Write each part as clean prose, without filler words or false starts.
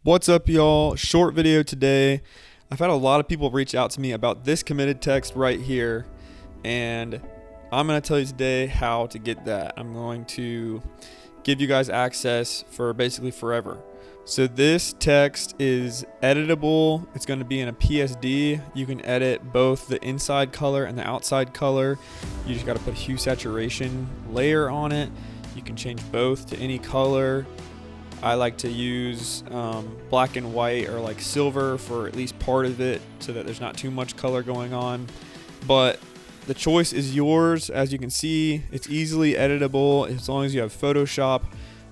What's up, y'all? Short video today. I've had a lot of people reach out to me about this committed text right here, and I'm going to tell you today how to get that. I'm going to give you guys access for basically forever. So this text is editable. It's going to be in a PSD. You can edit both the inside color and the outside color. You just got to put a hue saturation layer on it. You can change both to any color. I like to use black and white or like silver for at least part of it so that there's not too much color going on. But the choice is yours. As you can see, it's easily editable as long as you have Photoshop.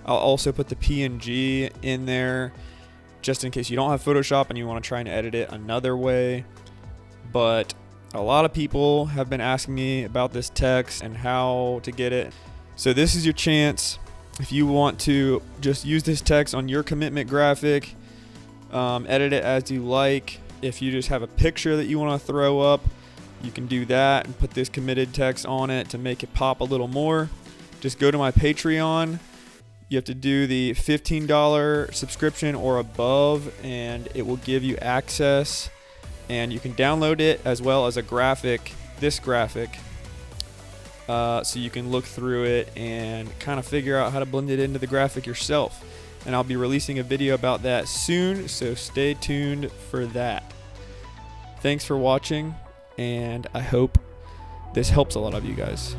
I'll also put the PNG in there just in case you don't have Photoshop and you want to try and edit it another way. But a lot of people have been asking me about this text and how to get it. So this is your chance. If you want to just use this text on your commitment graphic, edit it as you like. If you just have a picture that you want to throw up, you can do that and put this committed text on it to make it pop a little more. Just go to my Patreon. You have to do the $15 subscription or above, and it will give you access. And you can download it as well as a graphic, this graphic. So you can look through it and kind of figure out how to blend it into the graphic yourself. And I'll be releasing a video about that soon, so stay tuned for that. Thanks for watching, and I hope this helps a lot of you guys.